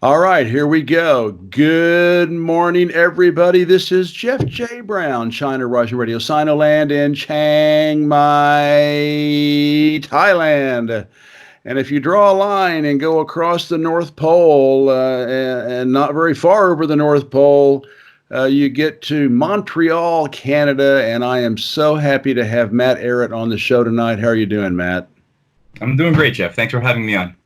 All right, here we go. Good morning, everybody. This is Jeff J. Brown, China Rising Radio Sinoland in Chiang Mai, Thailand. And if you draw a line and go across the North Pole and not very far over the North Pole, you get to Montreal, Canada. And I am so happy to have Matt Ehret on the show tonight. How are you doing, Matt? I'm doing great, Jeff. Thanks for having me on.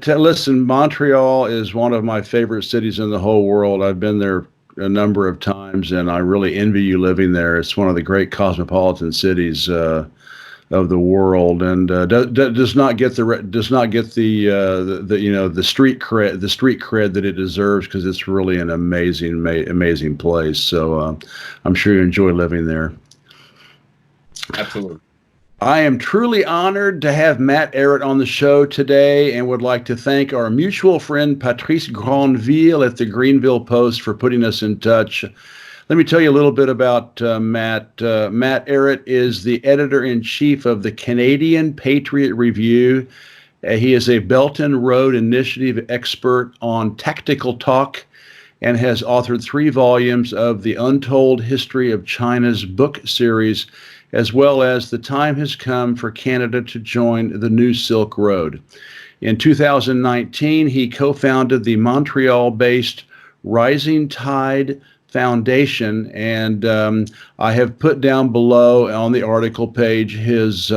Listen, Montreal is one of my favorite cities in the whole world. I've been there a number of times, and I really envy you living there. It's one of the great cosmopolitan cities of the world, and does not get the street cred that it deserves, because it's really an amazing place. So I'm sure you enjoy living there. Absolutely. I am truly honored to have Matt Ehret on the show today, and would like to thank our mutual friend Patrice Granville at the Greenville Post for putting us in touch. Let me tell you a little bit about Matt. Matt Ehret is the editor-in-chief of the Canadian Patriot Review. He is a Belt and Road Initiative expert on tactical talk and has authored 3 volumes of the Untold History of China's book series, as well as The Time Has Come for Canada to Join the New Silk Road. In 2019, he co-founded the Montreal-based Rising Tide Foundation, and I have put down below on the article page his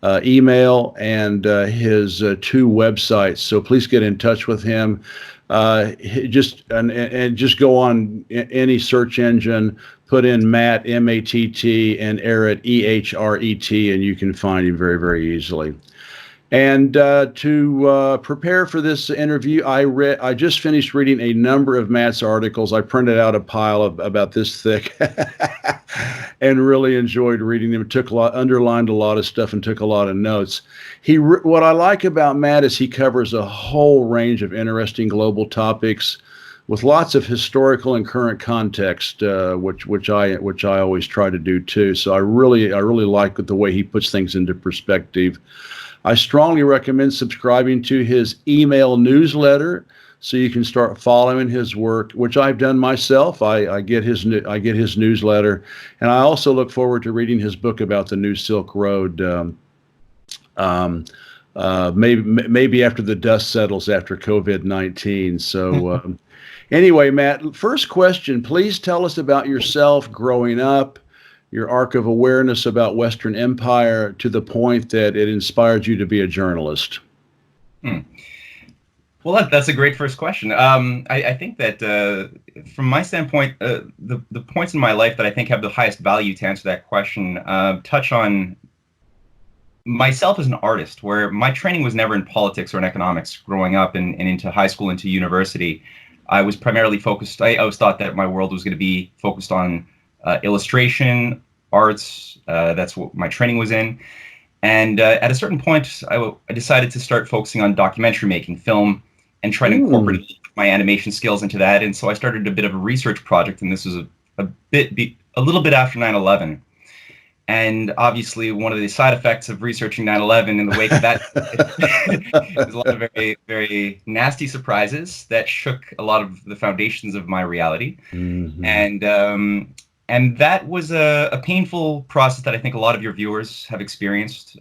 email and his 2 websites. So please get in touch with him. Just go on any search engine, put in Matt, M-A-T-T, and Ehret, E-H-R-E-T, and you can find him very, very easily. And to prepare for this interview, I just finished reading a number of Matt's articles. I printed out a pile of about this thick and really enjoyed reading them. Underlined a lot of stuff and took a lot of notes. What I like about Matt is he covers a whole range of interesting global topics with lots of historical and current context, which I always try to do too. So I really like the way he puts things into perspective. I strongly recommend subscribing to his email newsletter so you can start following his work, which I've done myself. I get his newsletter, and I also look forward to reading his book about the New Silk Road. Maybe after the dust settles after COVID-19. So anyway, Matt, first question, please tell us about yourself growing up, your arc of awareness about Western Empire to the point that it inspired you to be a journalist. Well, that's a great first question. I think that from my standpoint, the points in my life that I think have the highest value to answer that question touch on myself as an artist, where my training was never in politics or in economics growing up and into high school, into university. I was primarily focused, I always thought that my world was going to be focused on illustration, arts. That's what my training was in. And at a certain point, I decided to start focusing on documentary making, film, and try to incorporate my animation skills into that. And so I started a bit of a research project, and this was a little bit after 9/11. And obviously, one of the side effects of researching 9/11 in the wake of that is a lot of very, very nasty surprises that shook a lot of the foundations of my reality. Mm-hmm. And that was a painful process that I think a lot of your viewers have experienced,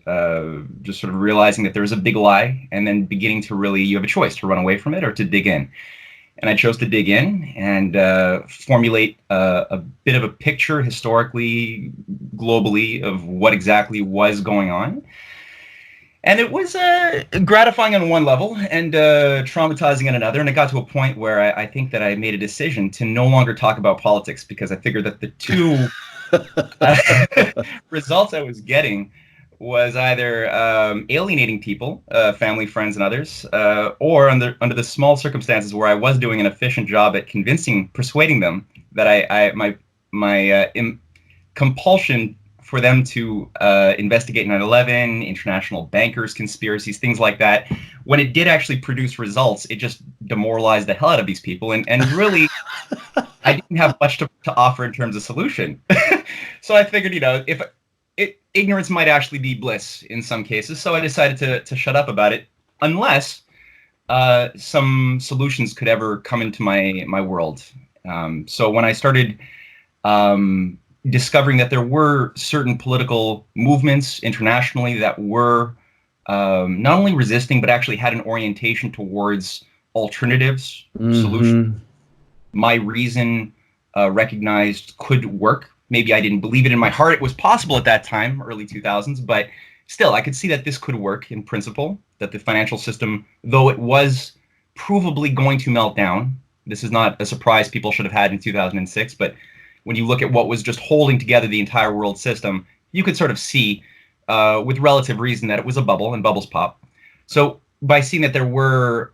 just sort of realizing that there was a big lie, and then beginning to really, you have a choice to run away from it or to dig in. And I chose to dig in and formulate a bit of a picture historically, globally, of what exactly was going on. And it was gratifying on one level and traumatizing on another. And it got to a point where I think that I made a decision to no longer talk about politics, because I figured that the 2 results I was getting was either alienating people, family, friends, and others, or under the small circumstances where I was doing an efficient job at persuading them that my compulsion for them to investigate 9/11, international bankers, conspiracies, things like that, when it did actually produce results, it just demoralized the hell out of these people. And really, I didn't have much to offer in terms of solution. So I figured, if ignorance might actually be bliss in some cases. So I decided to shut up about it, unless some solutions could ever come into my world. So when I started discovering that there were certain political movements internationally that were not only resisting, but actually had an orientation towards alternatives, solutions, my reason recognized could work. Maybe I didn't believe it in my heart. It was possible at that time, early 2000s, but still, I could see that this could work in principle, that the financial system, though it was provably going to melt down, this is not a surprise people should have had in 2006, but when you look at what was just holding together the entire world system, you could sort of see with relative reason that it was a bubble and bubbles pop. So by seeing that there were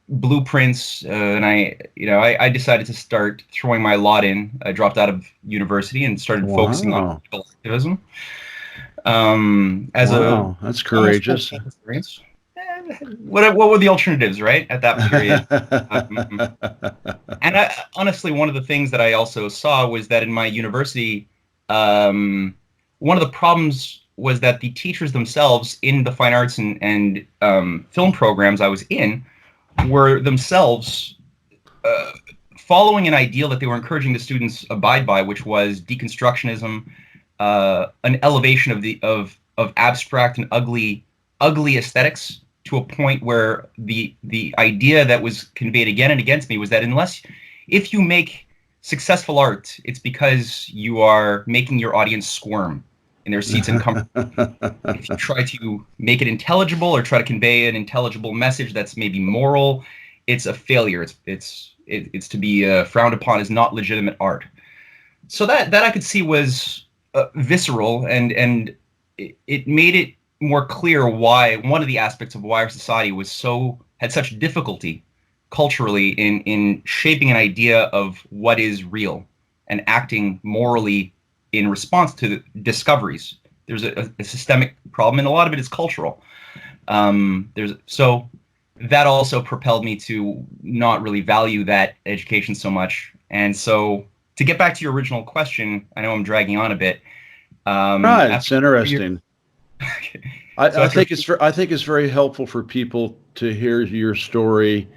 blueprints, and I decided to start throwing my lot in. I dropped out of university and started focusing on political activism. That's courageous. Experience. What were the alternatives, right, at that period? And honestly, one of the things that I also saw was that in my university, one of the problems was that the teachers themselves in the fine arts and film programs I was in were themselves following an ideal that they were encouraging the students abide by, which was deconstructionism, an elevation of abstract and ugly aesthetics, to a point where the idea that was conveyed again and against me was that if you make successful art, it's because you are making your audience squirm in their seats and comfort. If you try to make it intelligible or try to convey an intelligible message that's maybe moral, it's a failure. It's to be frowned upon as not legitimate art. So that I could see was visceral, and it made it more clear why one of the aspects of why our society had such difficulty culturally in shaping an idea of what is real and acting morally in response to the discoveries. There's a systemic problem, and a lot of it is cultural. So that also propelled me to not really value that education so much. And so to get back to your original question, I know I'm dragging on a bit. Right, it's interesting. I think it's very helpful for people to hear your story,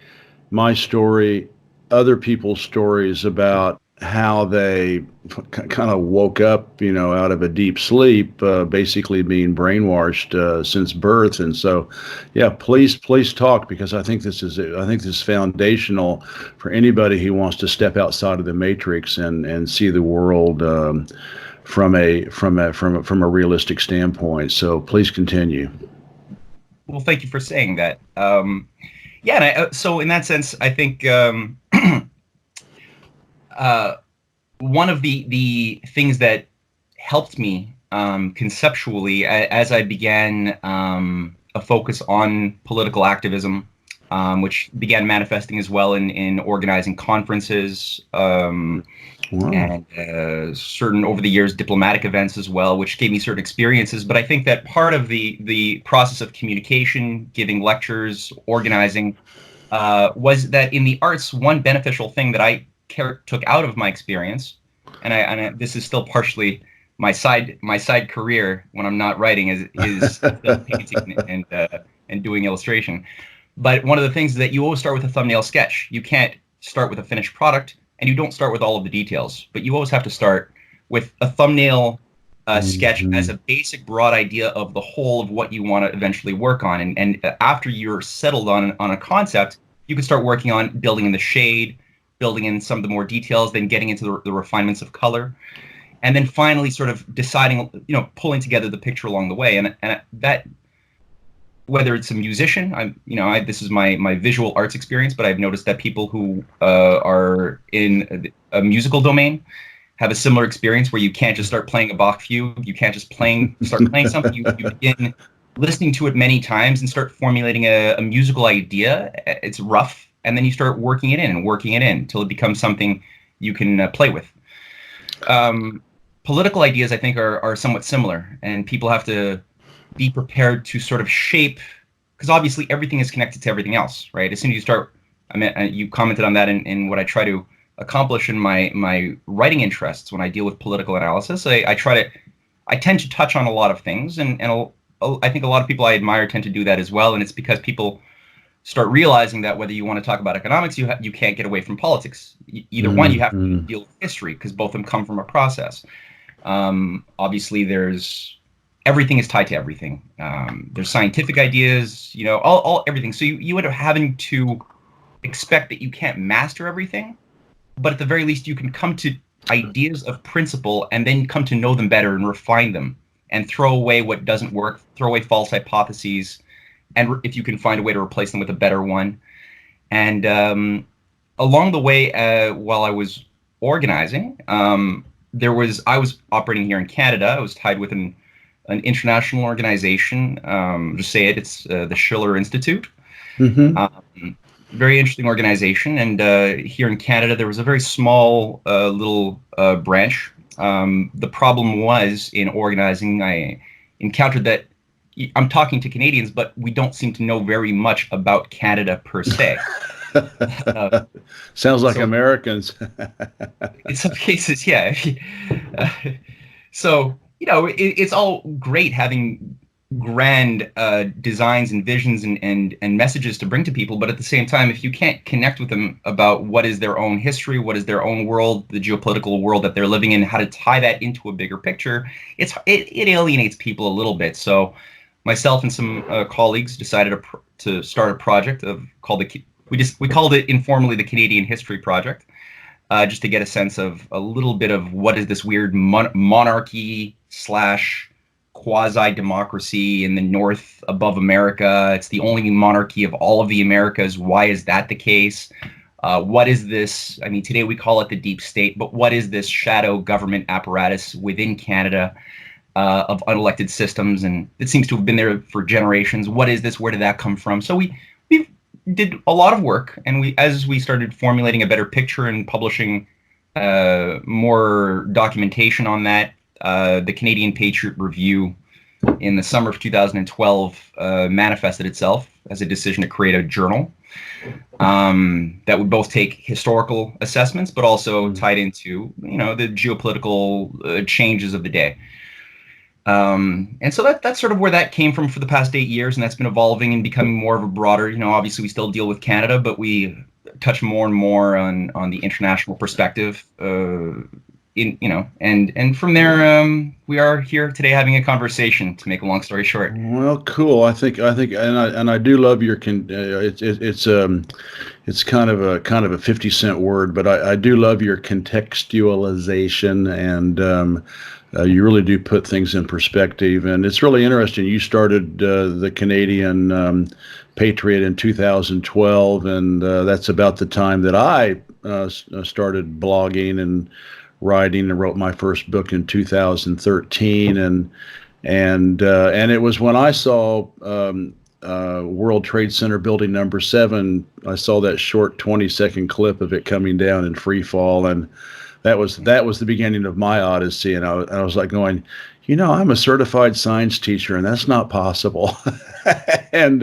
my story, other people's stories about how they kind of woke up, out of a deep sleep, basically being brainwashed since birth. And so, yeah, please talk, because I think this is foundational for anybody who wants to step outside of the matrix and see the world from a realistic standpoint. So please continue. Well, thank you for saying that. So in that sense, I think one of the things that helped me conceptually as I began a focus on political activism, which began manifesting as well in organizing conferences, and certain, over the years, diplomatic events as well, which gave me certain experiences. But I think that part of the process of communication, giving lectures, organizing, was that in the arts, one beneficial thing that I took out of my experience, and this is still partially my side career when I'm not writing, is still painting and doing illustration. But one of the things is that you always start with a thumbnail sketch. You can't start with a finished product, and you don't start with all of the details, but you always have to start with a thumbnail sketch as a basic broad idea of the whole of what you want to eventually work on. And after you're settled on a concept, you can start working on building in the shade, building in some of the more details, then getting into the refinements of color, and then finally sort of deciding, pulling together the picture along the way. And that, whether it's a musician, this is my visual arts experience, but I've noticed that people who are in a musical domain have a similar experience, where you can't just start playing a Bach fugue. You can't just start playing something. You begin listening to it many times and start formulating a musical idea. It's rough, and then you start working it in until it becomes something you can play with. Political ideas, I think, are somewhat similar, and people have to be prepared to sort of shape, because obviously everything is connected to everything else, right? As soon as you start, you commented on that in what I try to accomplish in my writing interests when I deal with political analysis. I tend to touch on a lot of things, and I think a lot of people I admire tend to do that as well, and it's because people start realizing that whether you want to talk about economics, you can't get away from politics. Either one, you have to deal with history because both of them come from a process. Obviously, everything is tied to everything. There's scientific ideas, all everything. So you end up having to expect that you can't master everything, but at the very least, you can come to ideas of principle and then come to know them better and refine them and throw away what doesn't work, throw away false hypotheses, and if you can find a way to replace them with a better one. And along the way, while I was organizing, I was operating here in Canada. I was tied with an international organization. Just say it. It's the Schiller Institute. Very interesting organization. And here in Canada, there was a very small little branch. The problem was in organizing, I encountered that I'm talking to Canadians, but we don't seem to know very much about Canada per se. Sounds like Americans. In some cases, yeah. So, it's all great having grand designs and visions and messages to bring to people, but at the same time, if you can't connect with them about what is their own history, what is their own world, the geopolitical world that they're living in, how to tie that into a bigger picture, it alienates people a little bit. So myself and some colleagues decided to start a project we called it informally the Canadian History Project, just to get a sense of a little bit of what is this weird monarchy / quasi-democracy in the north above America. It's the only monarchy of all of the Americas. Why is that the case? What is this? I mean, today we call it the deep state, but what is this shadow government apparatus within Canada of unelected systems? And it seems to have been there for generations. What is this? Where did that come from? So we did a lot of work, and as we started formulating a better picture and publishing more documentation on that, the Canadian Patriot Review in the summer of 2012 manifested itself as a decision to create a journal that would both take historical assessments, but also tied into the geopolitical changes of the day. And so that's sort of where that came from for the past 8 years, and that's been evolving and becoming more of a broader. Obviously we still deal with Canada, but we touch more and more on the international perspective. And from there, we are here today having a conversation. To make a long story short. Well, cool. I think, and I do love your it's kind of a 50-cent word, but I do love your contextualization, and you really do put things in perspective, and it's really interesting. You started the Canadian Patriot in 2012, and that's about the time that I started blogging and writing and wrote my first book in 2013, and it was when I saw World Trade Center building number 7. I saw that short 20-second clip of it coming down in free fall, and that was the beginning of my odyssey. And I was like going, I'm a certified science teacher, and that's not possible. and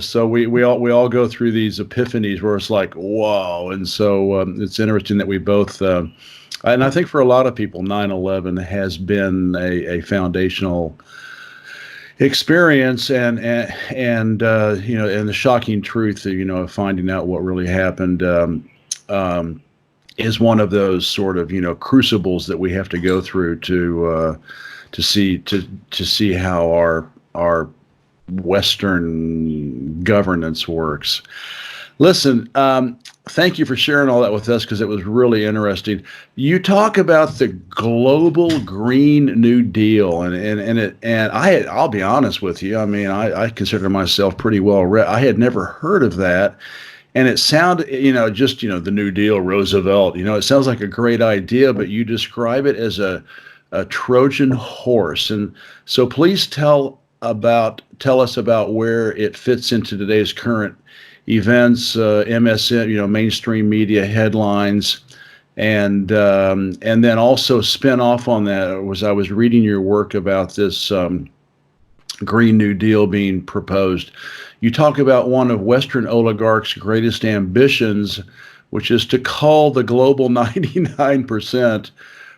so we all go through these epiphanies where it's like, whoa. And so it's interesting that we both, and I think for a lot of people, 9/11 has been a foundational experience, and the shocking truth of finding out what really happened is one of those sort of crucibles that we have to go through to see how our Western governance works. Listen, thank you for sharing all that with us, because it was really interesting. You talk about the global Green New Deal, and I'll be honest with you. I mean, I consider myself pretty well read. I had never heard of that. And it sounded, just, the New Deal, Roosevelt, it sounds like a great idea, but you describe it as a Trojan horse. And so please tell us about where it fits into today's current events, MSN, mainstream media headlines, and then also spin off on that. I was reading your work about this Green New Deal being proposed. You talk about one of Western oligarchs' greatest ambitions, which is to cull the global 99%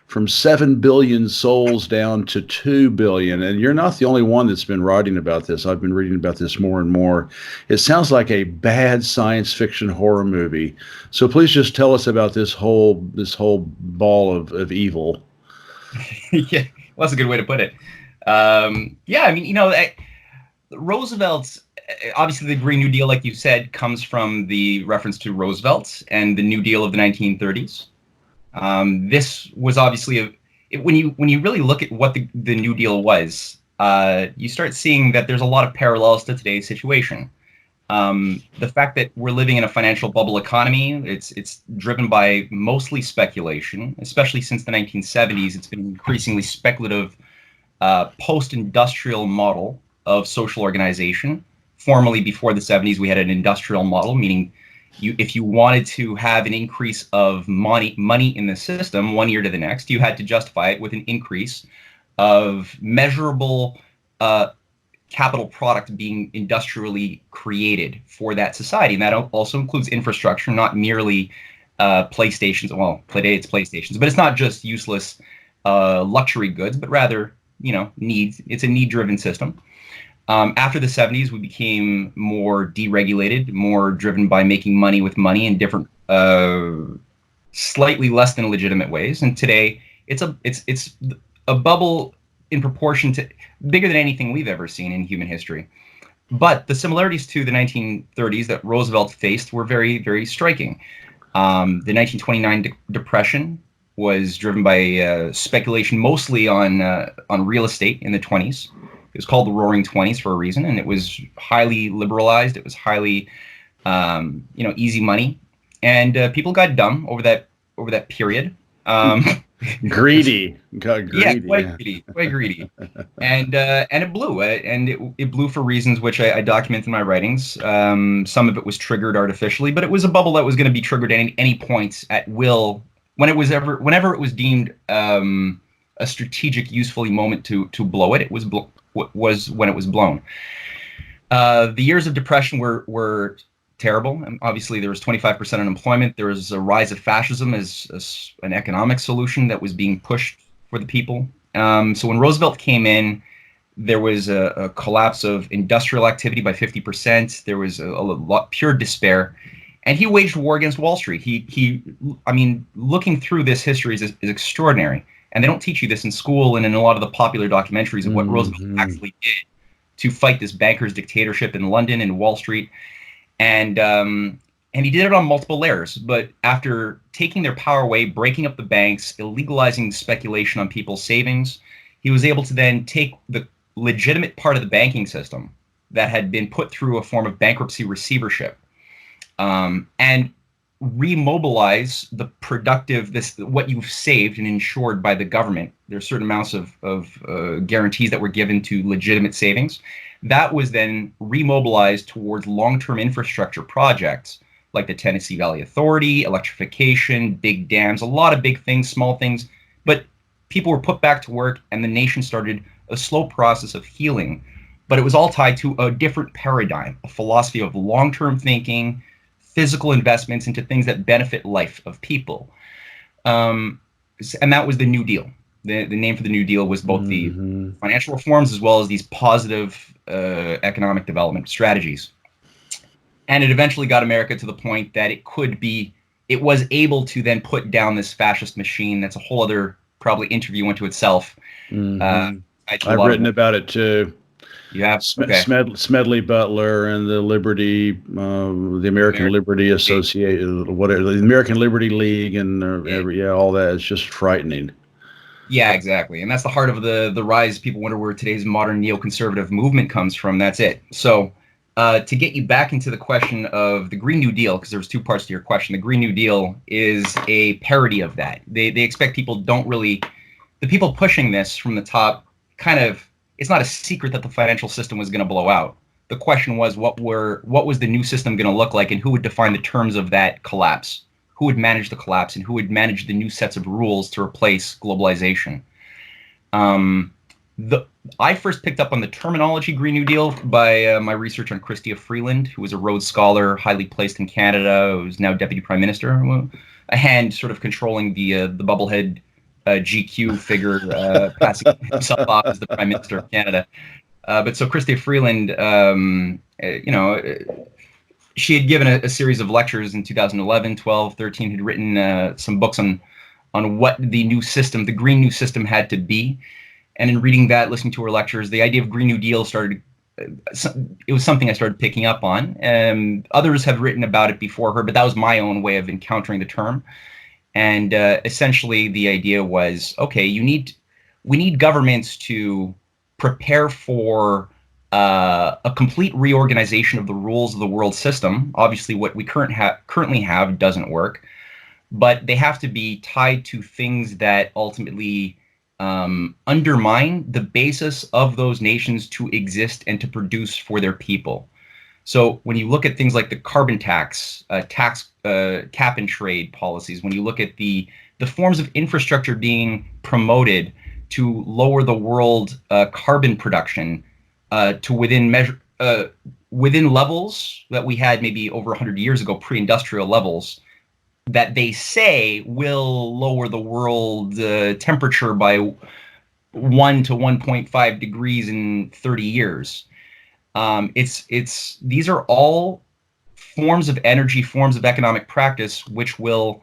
from 7 billion souls down to 2 billion. And you're not the only one that's been writing about this. I've been reading about this more and more. It sounds like a bad science fiction horror movie. So please just tell us about this whole ball of evil. Yeah, well, that's a good way to put it. Yeah, I mean, Roosevelt's, obviously the Green New Deal, like you said, comes from the reference to Roosevelt and the New Deal of the 1930s. This was obviously when you really look at what the New Deal was, you start seeing that there's a lot of parallels to today's situation. The fact that we're living in a financial bubble economy, it's driven by mostly speculation, especially since the 1970s. It's been an increasingly speculative post-industrial model of social organization. Formerly, before the 70s, we had an industrial model, meaning if you wanted to have an increase of money in the system one year to the next, you had to justify it with an increase of measurable capital product being industrially created for that society. And that also includes infrastructure, not merely PlayStations. Well, today it's PlayStations, but it's not just useless luxury goods, but rather, needs. It's a need-driven system. After the 70s, we became more deregulated, more driven by making money with money in different, slightly less than legitimate ways. And today, it's a bubble in proportion to bigger than anything we've ever seen in human history. But the similarities to the 1930s that Roosevelt faced were very, very striking. The 1929 Depression was driven by speculation mostly on real estate in the 20s. It was called the Roaring '20s for a reason, and it was highly liberalized. It was highly, easy money, and people got dumb over that period. Greedy. Got greedy. Yeah, quite greedy, and it blew. It blew for reasons which I document in my writings. Some of it was triggered artificially, but it was a bubble that was going to be triggered at any point at will whenever it was deemed a strategic, useful moment to blow it. It was was when it was blown. The years of depression were terrible. And obviously, there was 25% unemployment. There was a rise of fascism as an economic solution that was being pushed for the people. So when Roosevelt came in, there was a collapse of industrial activity by 50%. There was a lot pure despair. And he waged war against Wall Street. I mean, looking through this history is extraordinary. And they don't teach you this in school and in a lot of the popular documentaries of what Roosevelt actually did to fight this banker's dictatorship in London and Wall Street. And he did it on multiple layers. But after taking their power away, breaking up the banks, illegalizing speculation on people's savings, he was able to then take the legitimate part of the banking system that had been put through a form of bankruptcy receivership and remobilize the productive, what you've saved and insured by the government. There's certain amounts of guarantees that were given to legitimate savings. That was then remobilized towards long-term infrastructure projects like the Tennessee Valley Authority, electrification, big dams, a lot of big things, small things. But people were put back to work and the nation started a slow process of healing. But it was all tied to a different paradigm, a philosophy of long-term thinking, physical investments into things that benefit life of people. And that was the New Deal. The name for the New Deal was both the financial reforms as well as these positive economic development strategies. And it eventually got America to the point that it was able to then put down this fascist machine. That's a whole other probably interview unto itself. I've written about it too. You have Smedley Butler and the Liberty, the American Liberty Association, whatever, the American Liberty League, and all that. It's just frightening. Yeah, exactly, and that's the heart of the rise. People wonder where today's modern neoconservative movement comes from. That's it. So, to get you back into the question of the Green New Deal, because there was two parts to your question. The Green New Deal is a parody of that. They expect people the people pushing this from the top kind of. It's not a secret that the financial system was going to blow out. The question was, what was the new system going to look like, and who would define the terms of that collapse? Who would manage the collapse, and who would manage the new sets of rules to replace globalization? I first picked up on the terminology Green New Deal by my research on Chrystia Freeland, who was a Rhodes Scholar, highly placed in Canada, who's now Deputy Prime Minister, a hand sort of controlling the bubblehead GQ figure passing himself off as the Prime Minister of Canada. But so Chrystia Freeland, she had given a series of lectures in 2011, 12, 13, had written some books on what the new system, the Green New System, had to be. And in reading that, listening to her lectures, the idea of Green New Deal started, it was something I started picking up on. Others have written about it before her, but that was my own way of encountering the term. And essentially the idea was, okay, we need governments to prepare for a complete reorganization of the rules of the world system. Obviously, what we currently have doesn't work, but they have to be tied to things that ultimately undermine the basis of those nations to exist and to produce for their people. So when you look at things like the carbon tax, cap and trade policies, when you look at the forms of infrastructure being promoted to lower the world carbon production to within levels that we had maybe over 100 years ago, pre-industrial levels, that they say will lower the world temperature by 1 to 1.5 degrees in 30 years. These are all forms of energy, forms of economic practice, which will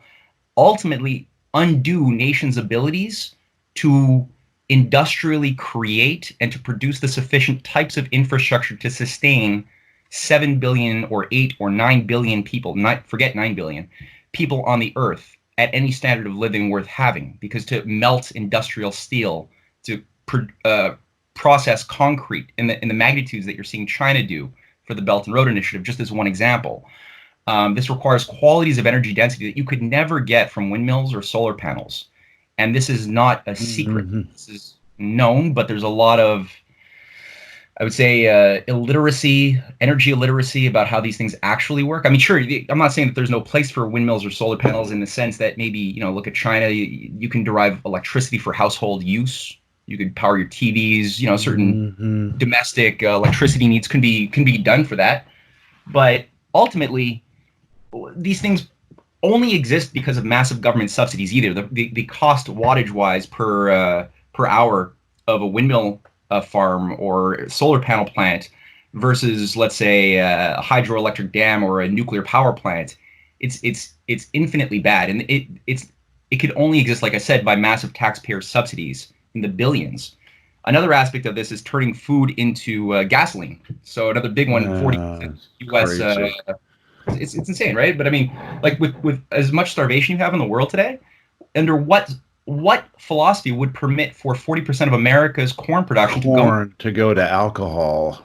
ultimately undo nations' abilities to industrially create and to produce the sufficient types of infrastructure to sustain 7 billion or 8 or 9 billion people, forget 9 billion, people on the earth at any standard of living worth having. Because to melt industrial steel, to process concrete in the magnitudes that you're seeing China do for the Belt and Road Initiative, just as one example, this requires qualities of energy density that you could never get from windmills or solar panels. And this is not a secret. Mm-hmm. This is known, but there's a lot of, I would say, illiteracy, energy illiteracy about how these things actually work. I mean, sure, I'm not saying that there's no place for windmills or solar panels in the sense that maybe, look at China, you can derive electricity for household use. You could power your TVs, certain domestic electricity needs can be done for that. But ultimately, these things only exist because of massive government subsidies. Either the cost wattage-wise per hour of a windmill farm or solar panel plant versus, let's say, a hydroelectric dam or a nuclear power plant, it's infinitely bad, and it could only exist, like I said, by massive taxpayer subsidies in the billions. Another aspect of this is turning food into gasoline. So another big one, 40% U.S. It's insane, right? But I mean, like with as much starvation you have in the world today, under what philosophy would permit for 40% of America's corn production to go to alcohol?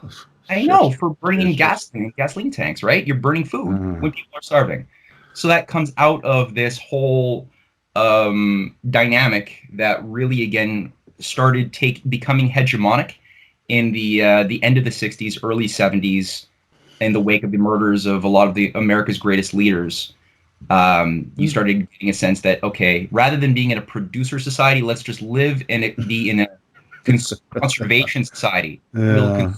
I know, for bringing gasoline tanks, right? You're burning food when people are starving. So that comes out of this whole dynamic that really, again, started becoming hegemonic in the end of the 60s, early 70s, in the wake of the murders of a lot of the America's greatest leaders. You started getting a sense that, okay, rather than being in a producer society, let's just live and be in a conservation society. Yeah.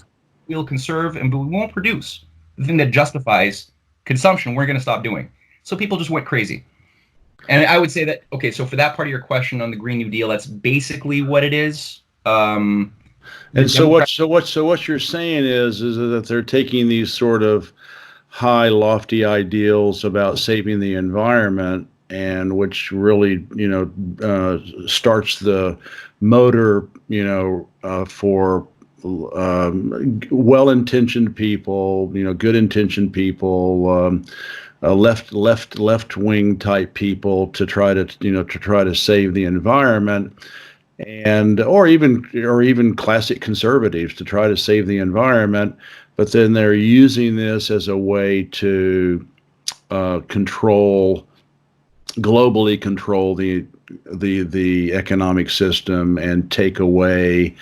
We'll conserve, but we won't produce. The thing that justifies consumption, we're going to stop doing. So people just went crazy. And I would say that, okay, so for that part of your question on the Green New Deal, that's basically what it is. And so what you're saying is that they're taking these sort of high, lofty ideals about saving the environment, and which really, starts the motor, for well-intentioned people, good-intentioned people, left-wing type people to try to save the environment, and or even classic conservatives to try to save the environment. But then they're using this as a way to globally control the economic system and take away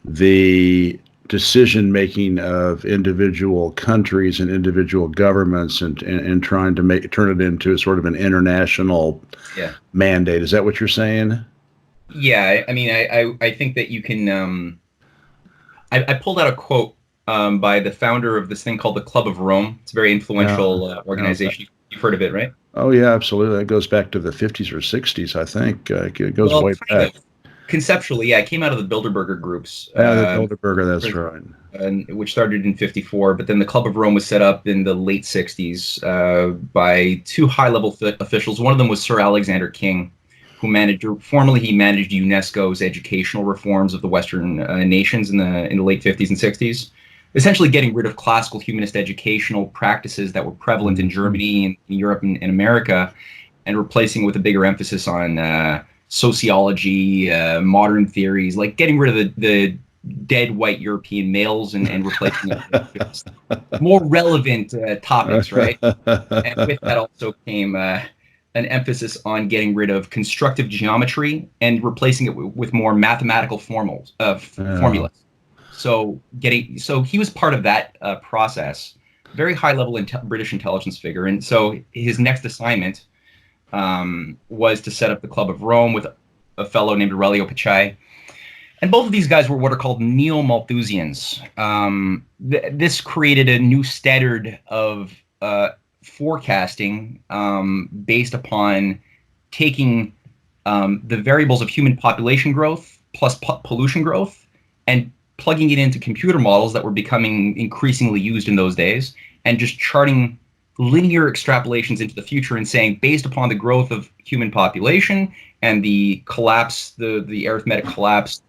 the decision making of individual countries and individual governments, and trying to turn it into sort of an international mandate. Is that what you're saying? Yeah, I mean, I think that you can. I pulled out a quote by the founder of this thing called the Club of Rome. It's a very influential organization. You've heard of it, right? Oh yeah, absolutely. That goes back to the 50s or 60s, I think. It goes Well, way kind back. of. Conceptually, yeah, it came out of the Bilderberger groups, Yeah, the Bilderberger, that's right. which started in '54. But then the Club of Rome was set up in the late '60s by two high-level officials. One of them was Sir Alexander King, who formerly he managed UNESCO's educational reforms of the Western nations in the late '50s and '60s, essentially getting rid of classical humanist educational practices that were prevalent in Germany and in Europe and America, and replacing it with a bigger emphasis on sociology, modern theories, like getting rid of the dead white European males and replacing it with more relevant topics, right? And with that also came an emphasis on getting rid of constructive geometry and replacing it with more mathematical formulas. So he was part of that process, very high level British intelligence figure, and so his next assignment was to set up the Club of Rome with a fellow named Aurelio Picai. And both of these guys were what are called neo-Malthusians. This created a new standard of forecasting based upon taking the variables of human population growth plus pollution growth and plugging it into computer models that were becoming increasingly used in those days, and just charting linear extrapolations into the future and saying, based upon the growth of human population and the collapse, the arithmetic collapse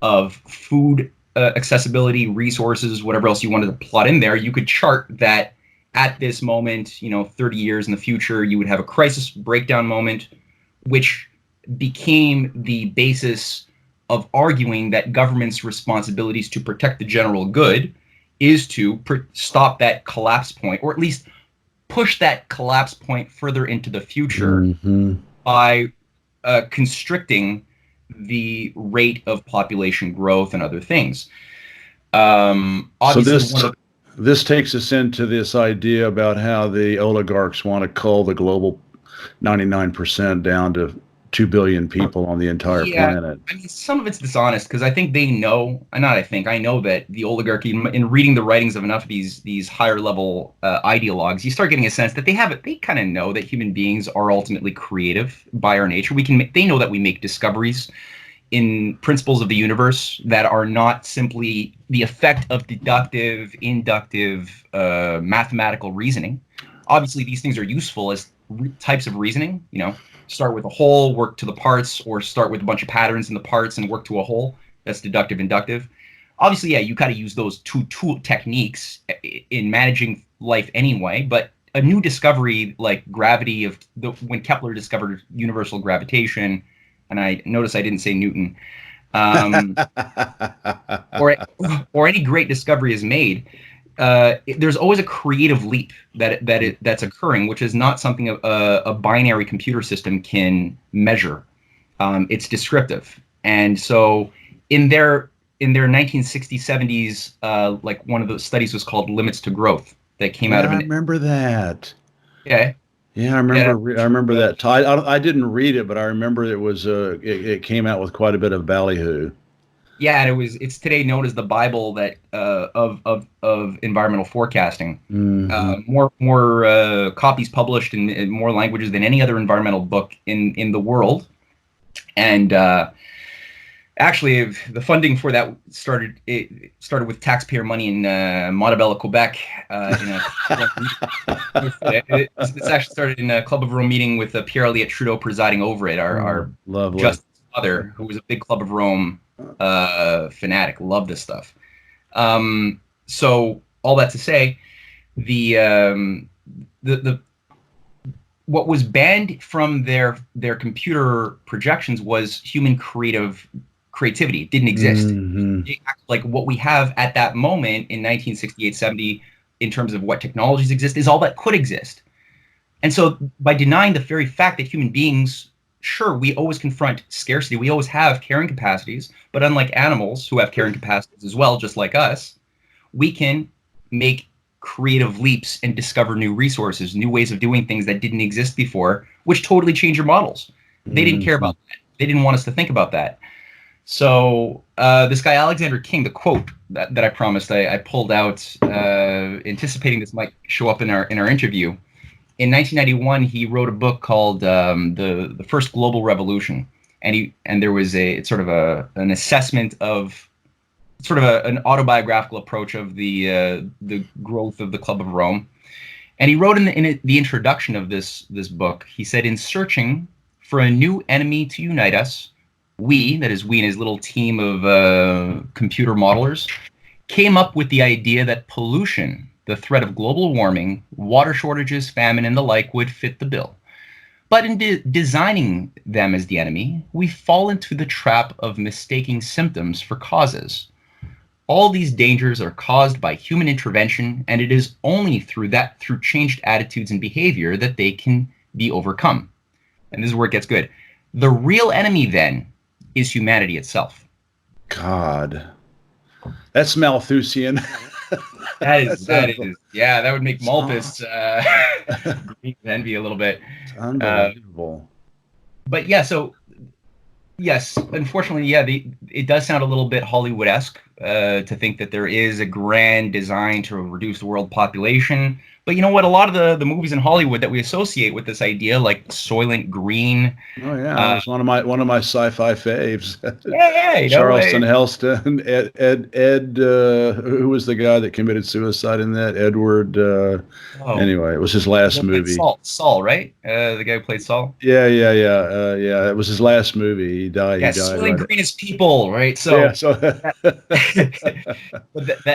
of food accessibility, resources, whatever else you wanted to plot in there, you could chart that at this moment, 30 years in the future, you would have a crisis breakdown moment, which became the basis of arguing that government's responsibilities to protect the general good is to stop that collapse point, or at least push that collapse point further into the future by constricting the rate of population growth and other things. So this takes us into this idea about how the oligarchs want to cull the global 99% down to 2 billion people on the entire planet. I mean, some of it's dishonest because I think they know, I know that the oligarchy, in reading the writings of enough of these higher level ideologues, you start getting a sense that they kind of know that human beings are ultimately creative by our nature. They know that we make discoveries in principles of the universe that are not simply the effect of deductive, inductive, mathematical reasoning. Obviously, these things are useful as types of reasoning, start with a whole, work to the parts, or start with a bunch of patterns in the parts and work to a whole. That's deductive, inductive. Obviously, you got to use those two techniques in managing life anyway, but a new discovery like gravity when Kepler discovered universal gravitation, and I notice I didn't say Newton, or any great discovery is made, there's always a creative leap that's occurring, which is not something a binary computer system can measure. It's descriptive, and so in their 1960s, 70s, like one of those studies was called Limits to Growth that came out of. I remember that. Yeah. Yeah, I remember that. I didn't read it, but I remember it was it came out with quite a bit of ballyhoo. Yeah, and it's today known as the Bible that of environmental forecasting. More copies published in more languages than any other environmental book in the world. And actually, the funding for that started with taxpayer money in Montebello, Quebec. It's actually started in a Club of Rome meeting with Pierre Elliott Trudeau presiding over it. Our Justice Father, who was a big Club of Rome fanatic, loved this stuff. So all that to say, the what was banned from their computer projections was human creativity. It didn't exist. Like what we have at that moment in 1968, 70, in terms of what technologies exist, is all that could exist. And so by denying the very fact that human beings, sure, we always confront scarcity. We always have carrying capacities, but unlike animals who have carrying capacities as well, just like us, we can make creative leaps and discover new resources, new ways of doing things that didn't exist before, which totally change your models. They didn't care about that. They didn't want us to think about that. So this guy, Alexander King, the quote that I promised I pulled out, anticipating this might show up in our interview, in 1991, he wrote a book called the First Global Revolution, and there was it's sort of an assessment of sort of an autobiographical approach of the growth of the Club of Rome. And he wrote in the introduction of this book, he said, in searching for a new enemy to unite us, we, that is we and his little team of computer modelers, came up with the idea that pollution, the threat of global warming, water shortages, famine, and the like would fit the bill. But in designing them as the enemy, we fall into the trap of mistaking symptoms for causes. All these dangers are caused by human intervention, and it is only through changed attitudes and behavior that they can be overcome. And this is where it gets good. The real enemy, then, is humanity itself. God. That's Malthusian. That is. Yeah, that would make Malthus envy a little bit. Unbelievable. But yeah, so yes, unfortunately, yeah, it does sound a little bit Hollywood-esque to think that there is a grand design to reduce the world population. But you know what? A lot of the movies in Hollywood that we associate with this idea, like Soylent Green. Oh yeah, it's one of my sci-fi faves. Yeah, Charleston Heston, Ed, who was the guy that committed suicide in that? Edward. Anyway, it was his last movie. Saul, right? The guy who played Saul. Yeah. It was his last movie. He died. Yeah, Soylent Green is people, right? So, yeah,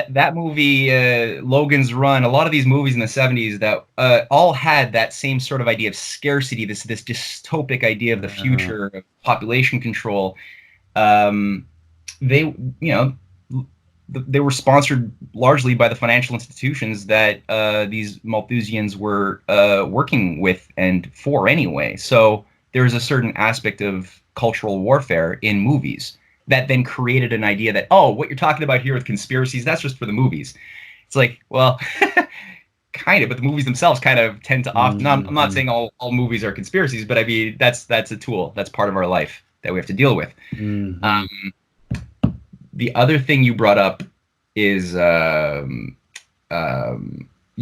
that movie, Logan's Run, a lot of these movies in the 70s that all had that same sort of idea of scarcity, this dystopic idea of the future of population control. They were sponsored largely by the financial institutions that these Malthusians were working with and for anyway. So there's a certain aspect of cultural warfare in movies that then created an idea that, oh, what you're talking about here with conspiracies, that's just for the movies. It's like, well, kind of, but the movies themselves kind of tend to often, I'm not saying all movies are conspiracies, but I mean, that's a tool. That's part of our life that we have to deal with. Mm-hmm. The other thing you brought up is you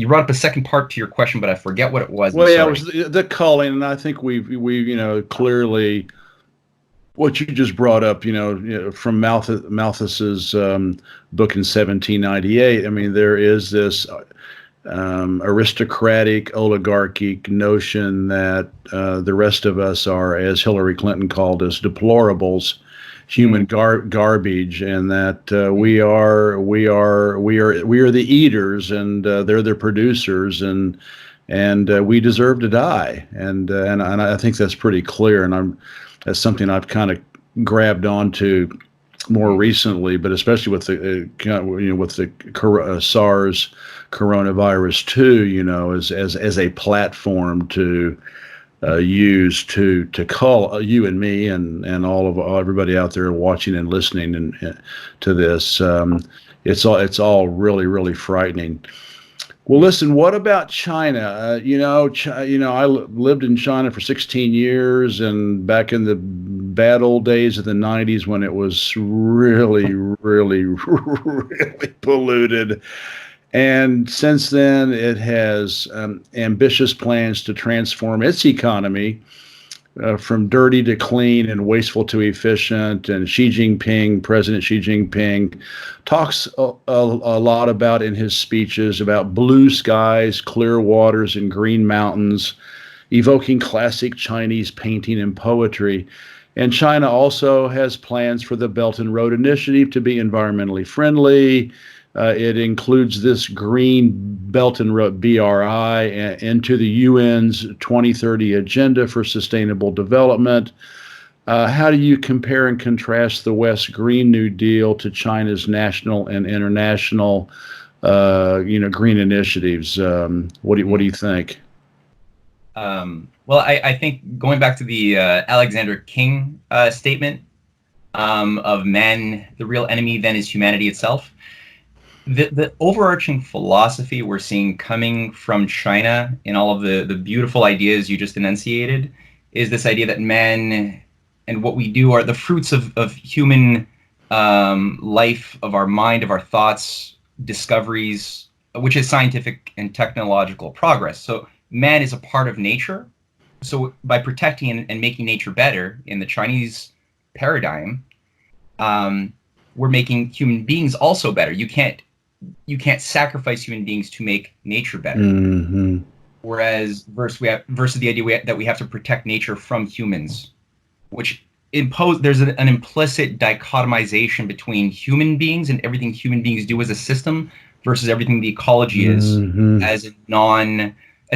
brought up a second part to your question, but I forget what it was. Well, yeah, it was the culling, and I think we clearly what you just brought up, from Malthus's book in 1798. I mean, there is this aristocratic, oligarchic notion that the rest of us are, as Hillary Clinton called us, deplorables, human garbage, and that we are the eaters, and they're the producers, and we deserve to die, and I think that's pretty clear, and that's something I've kind of grabbed onto more recently, but especially with the SARS coronavirus too, as a platform to use to call you and me and everybody out there watching and listening to this. It's all really, really frightening. Well, listen, what about China? I lived in China for 16 years, and back in the bad old days of the 90s when it was really, really, really polluted. And since then, it has ambitious plans to transform its economy from dirty to clean and wasteful to efficient. And President Xi Jinping, talks a lot about in his speeches about blue skies, clear waters, and green mountains, evoking classic Chinese painting and poetry. And China also has plans for the Belt and Road Initiative to be environmentally friendly. It includes this Green Belt and Road, BRI, into the UN's 2030 Agenda for Sustainable Development. How do you compare and contrast the West's Green New Deal to China's national and international, green initiatives? What do you think? Well, I think going back to the Alexander King statement of man, the real enemy then is humanity itself. The overarching philosophy we're seeing coming from China in all of the beautiful ideas you just enunciated is this idea that man and what we do are the fruits of human life, of our mind, of our thoughts, discoveries, which is scientific and technological progress. So man is a part of nature. So by protecting and making nature better in the Chinese paradigm, we're making human beings also better. You can't sacrifice human beings to make nature better. Mm-hmm. Whereas versus the idea that we have to protect nature from humans, which there's an implicit dichotomization between human beings and everything human beings do as a system versus everything the ecology is as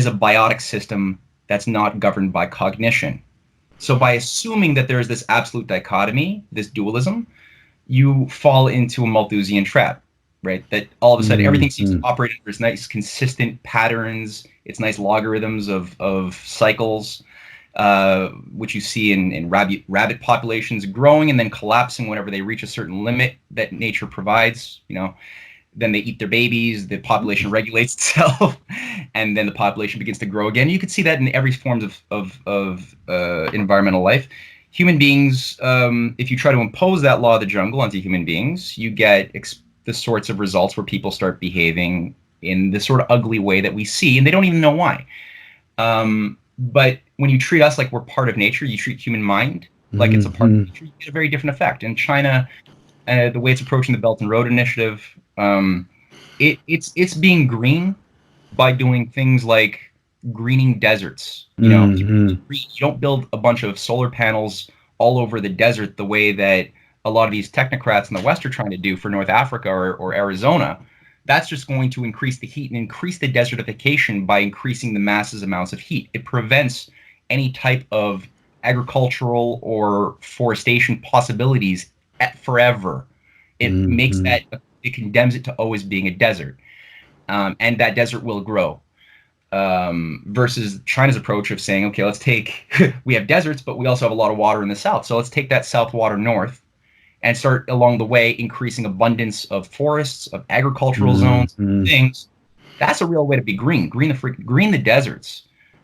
a biotic system that's not governed by cognition. So by assuming that there is this absolute dichotomy, this dualism, you fall into a Malthusian trap, right? That all of a sudden everything seems to operate under its nice consistent patterns, its nice logarithms of cycles, which you see in rabbit populations growing and then collapsing whenever they reach a certain limit that nature provides. Then they eat their babies, the population regulates itself, and then the population begins to grow again. You could see that in every form of environmental life. Human beings, if you try to impose that law of the jungle onto human beings, you get the sorts of results where people start behaving in the sort of ugly way that we see, and they don't even know why. But when you treat us like we're part of nature, you treat human mind like it's a part of nature, you get a very different effect. In China, the way it's approaching the Belt and Road Initiative, it's being green by doing things like greening deserts. You don't build a bunch of solar panels all over the desert the way that a lot of these technocrats in the West are trying to do for North Africa or Arizona. That's just going to increase the heat and increase the desertification by increasing the massive amounts of heat. It prevents any type of agricultural or forestation possibilities forever. It makes that, it condemns it to always being a desert. And that desert will grow. Versus China's approach of saying, okay, let's take, we have deserts, but we also have a lot of water in the south. So let's take that south water north and start along the way increasing abundance of forests, of agricultural zones, things. That's a real way to be green. Green the deserts.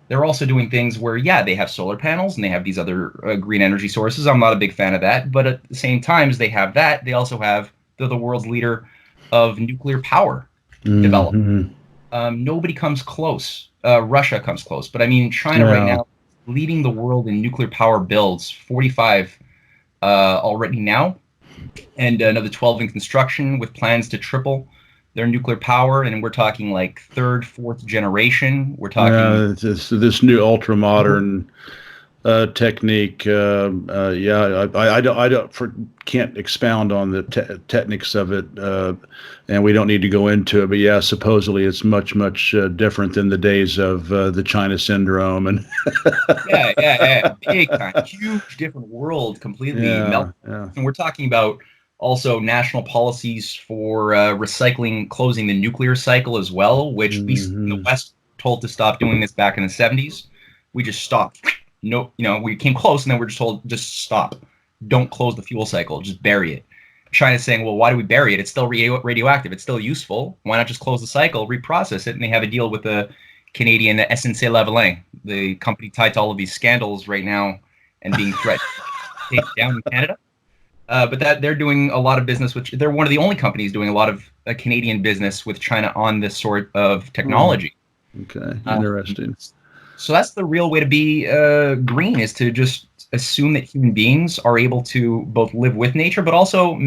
They're also doing things where, they have solar panels and they have these other green energy sources. I'm not a big fan of that, but at the same time as they have that, they also have, they're the world's leader of nuclear power development. Nobody comes close. Russia comes close, but I mean, China right now leading the world in nuclear power builds, 45 already now, and another 12 in construction with plans to triple their nuclear power. And we're talking like third, fourth generation. We're talking this new ultra modern technique. Can't expound on the techniques of it, and we don't need to go into it. But supposedly it's much different than the days of the China syndrome and big time, huge different world, completely melted. And we're talking about also national policies for recycling, closing the nuclear cycle as well, which we in the West told to stop doing this back in the 70s. We just stopped. No, we came close, and then we're just told, just stop. Don't close the fuel cycle. Just bury it. China's saying, well, why do we bury it? It's still radioactive. It's still useful. Why not just close the cycle, reprocess it? And they have a deal with the Canadian SNC-Lavalin, the company tied to all of these scandals right now and being threatened to take down in Canada. But that they're doing a lot of business with. They're one of the only companies doing a lot of Canadian business with China on this sort of technology. Okay, interesting. So that's the real way to be green, is to just assume that human beings are able to both live with nature, but also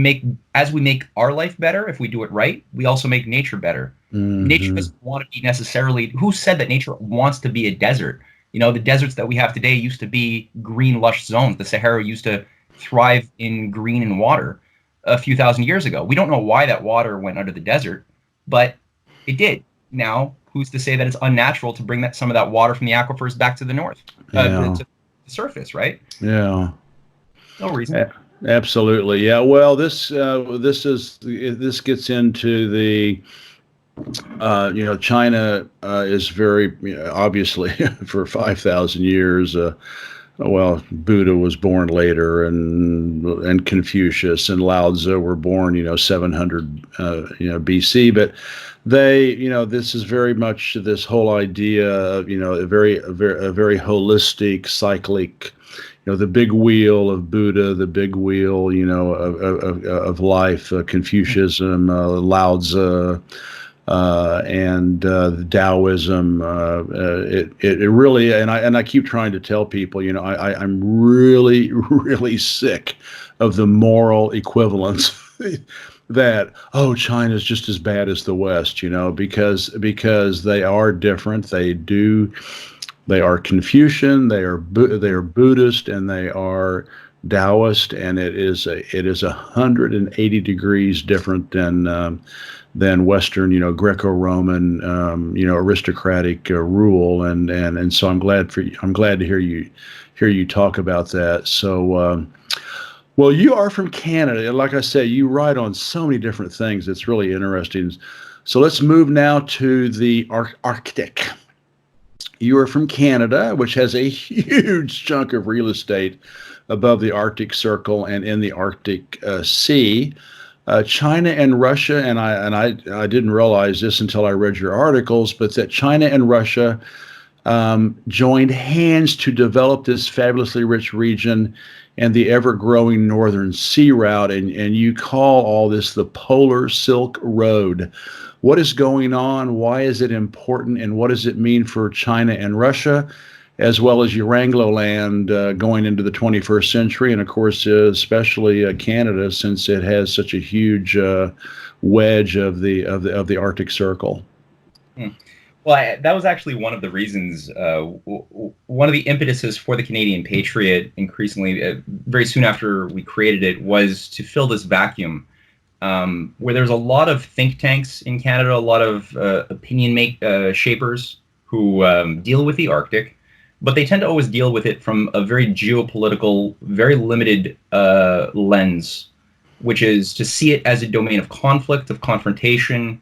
as we make our life better, if we do it right, we also make nature better. Nature doesn't want to be necessarily, who said that nature wants to be a desert? The deserts that we have today used to be green, lush zones. The Sahara used to thrive in green and water a few thousand years ago. We don't know why that water went under the desert, but it did. Now, who's to say that it's unnatural to bring some of that water from the aquifers back to the north, to the surface, right? Yeah. No reason. Absolutely. Yeah. Well, this gets into the, China is very, obviously for 5,000 years, Buddha was born later, and Confucius and Lao Tzu were born, 700, BC. But they, this is very much this whole idea of, a very holistic, cyclic, the big wheel of Buddha, the big wheel, of life, Confucianism, Lao Tzu, and the Taoism. It really, and I keep trying to tell people, I'm really really sick of the moral equivalence that China's just as bad as the West, because they are different. They are Confucian, they are Buddhist, and they are Taoist, and it is 180 degrees different than Western, Greco-Roman, aristocratic rule, and so I'm glad to hear you talk about that. So, well, you are from Canada, and like I say, you write on so many different things. It's really interesting. So let's move now to the Arctic. You are from Canada, which has a huge chunk of real estate above the Arctic Circle and in the Arctic Sea. China and Russia, and I didn't realize this until I read your articles, but that China and Russia joined hands to develop this fabulously rich region and the ever-growing northern sea route, and you call all this the Polar Silk Road. What is going on? Why is it important? And what does it mean for China and Russia, as well as Euranglo land going into the 21st century, and of course, especially Canada, since it has such a huge wedge of the Arctic Circle? Well, that was actually one of the reasons, one of the impetuses for the Canadian Patriot, increasingly, very soon after we created it, was to fill this vacuum where there's a lot of think tanks in Canada, a lot of opinion shapers who deal with the Arctic, but they tend to always deal with it from a very geopolitical, very limited lens, which is to see it as a domain of conflict, of confrontation.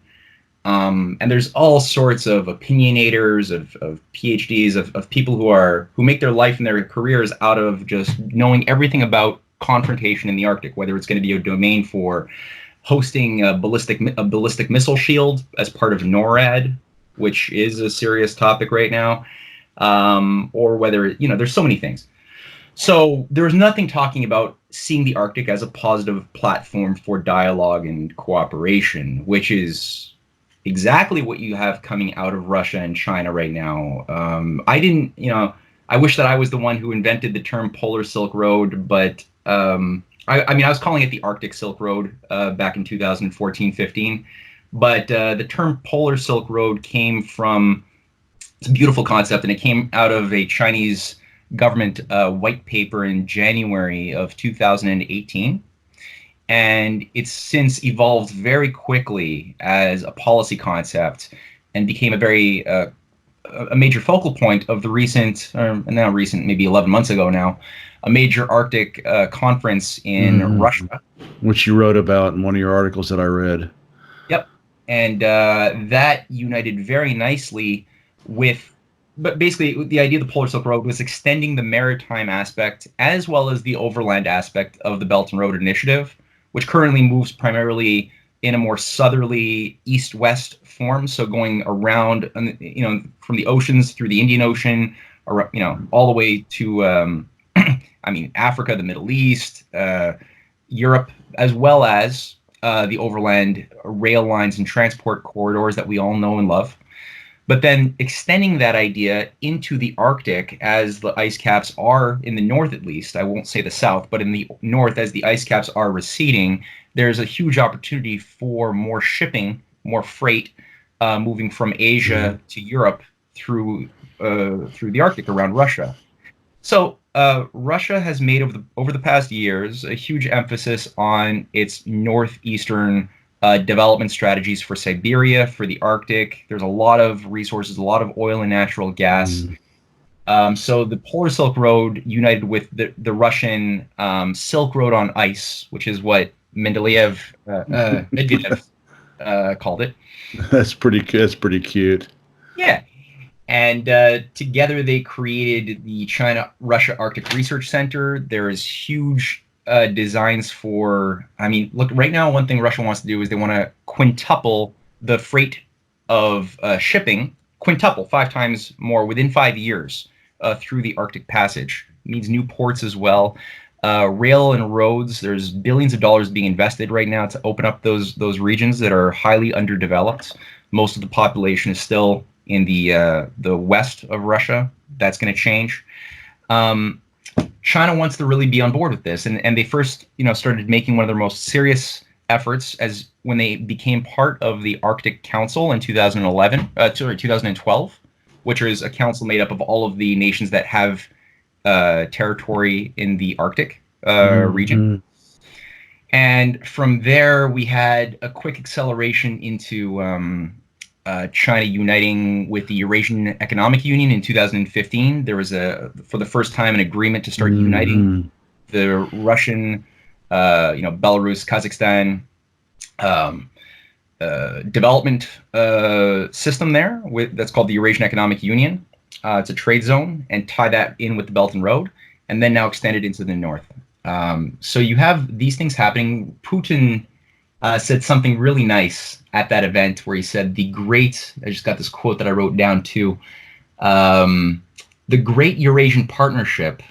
And there's all sorts of opinionators, of PhDs, of people who make their life and their careers out of just knowing everything about confrontation in the Arctic, whether it's going to be a domain for hosting a ballistic missile shield as part of NORAD, which is a serious topic right now, or whether, there's so many things. So there's nothing talking about seeing the Arctic as a positive platform for dialogue and cooperation, which is exactly what you have coming out of Russia and China right now. I wish that I was the one who invented the term Polar Silk Road, but I was calling it the Arctic Silk Road back in 2014-15. But the term Polar Silk Road came from, it's a beautiful concept, and it came out of a Chinese government white paper in January of 2018. And it's since evolved very quickly as a policy concept and became a major focal point of the maybe 11 months ago now, a major Arctic conference in Russia. Which you wrote about in one of your articles that I read. Yep. And that united very nicely but basically the idea of the Polar Silk Road was extending the maritime aspect as well as the overland aspect of the Belt and Road Initiative, which currently moves primarily in a more southerly east-west form, so going around, from the oceans through the Indian Ocean, or all the way to, Africa, the Middle East, Europe, as well as the overland rail lines and transport corridors that we all know and love. But then extending that idea into the Arctic, as the ice caps are in the north, at least, I won't say the south, but in the north, as the ice caps are receding, there's a huge opportunity for more shipping, more freight, moving from Asia to Europe through the Arctic around Russia. So Russia has made over the past years a huge emphasis on its northeastern development strategies for Siberia, for the Arctic. There's a lot of resources, a lot of oil and natural gas. So the Polar Silk Road united with the Russian Silk Road on ice, which is what Medvedev called it. That's pretty cute. Yeah. And together they created the China-Russia Arctic Research Center. There is huge designs for, look, right now one thing Russia wants to do is they want to quintuple the freight of shipping, 5 times more within 5 years through the Arctic Passage. It means new ports as well. Rail and roads, there's billions of dollars being invested right now to open up those regions that are highly underdeveloped. Most of the population is still in the west of Russia. That's going to change. China wants to really be on board with this, and they first, started making one of their most serious efforts as when they became part of the Arctic Council in 2012, which is a council made up of all of the nations that have territory in the Arctic region. And from there, we had a quick acceleration into China uniting with the Eurasian Economic Union in 2015. There was for the first time, an agreement to start uniting the Russian, Belarus, Kazakhstan development system there. That's called the Eurasian Economic Union. It's a trade zone, and tie that in with the Belt and Road, and then now extend it into the north. So you have these things happening. Putin said something really nice at that event where he said, I just got this quote that I wrote down too, the Great Eurasian Partnership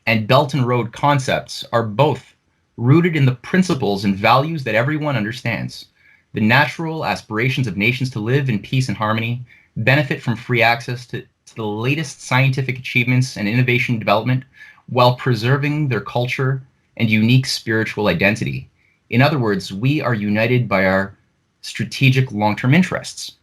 and Belt and Road concepts are both rooted in the principles and values that everyone understands. The natural aspirations of nations to live in peace and harmony, benefit from free access to the latest scientific achievements and innovation development, while preserving their culture and unique spiritual identity. In other words, we are united by our strategic long-term interests,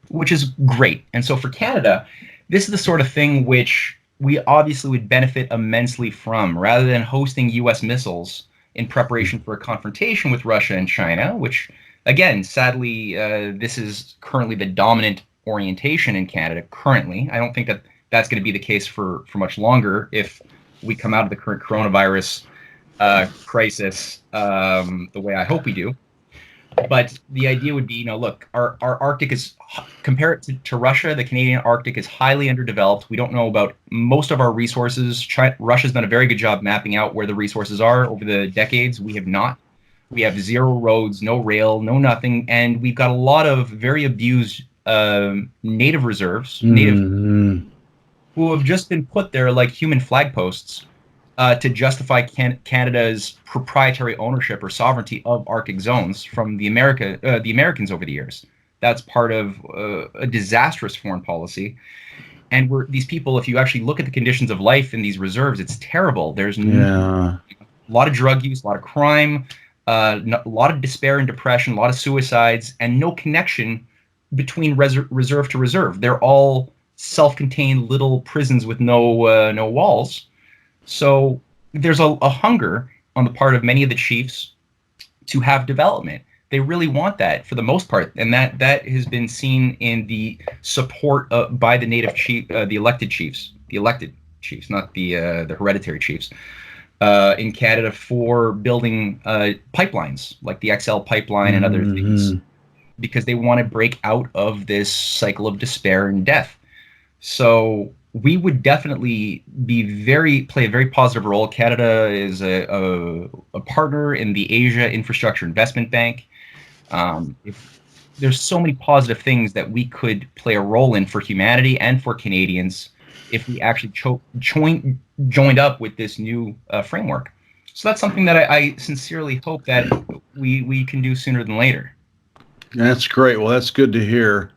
which is great. And so for Canada, this is the sort of thing which we obviously would benefit immensely from, rather than hosting U.S. missiles in preparation for a confrontation with Russia and China, which, again, sadly, this is currently the dominant orientation in Canada currently. I don't think that that's going to be the case for much longer if we come out of the current coronavirus crisis the way I hope we do. But the idea would be, look, our Arctic is, compare it to Russia, the Canadian Arctic is highly underdeveloped. We don't know about most of our resources. Russia's done a very good job mapping out where the resources are over the decades. We have not. We have zero roads, no rail, no nothing, and we've got a lot of very abused native reserves, who have just been put there like human flag posts to justify Canada's proprietary ownership or sovereignty of Arctic zones from the Americans over the years. That's part of a disastrous foreign policy. And these people, if you actually look at the conditions of life in these reserves, it's terrible. There's a lot of drug use, a lot of crime, a lot of despair and depression, a lot of suicides, and no connection between reserve to reserve. They're all self-contained little prisons with no walls. So there's a hunger on the part of many of the chiefs to have development. They really want that for the most part, and that has been seen in the support by the native chief, the elected chiefs, not the hereditary chiefs in Canada, for building pipelines like the XL pipeline and other things, because they want to break out of this cycle of despair and death. So we would definitely play a very positive role. Canada is a partner in the Asia Infrastructure Investment Bank. There's so many positive things that we could play a role in for humanity and for Canadians if we actually joined up with this new framework. So that's something that I sincerely hope that we can do sooner than later. That's great. Well, that's good to hear.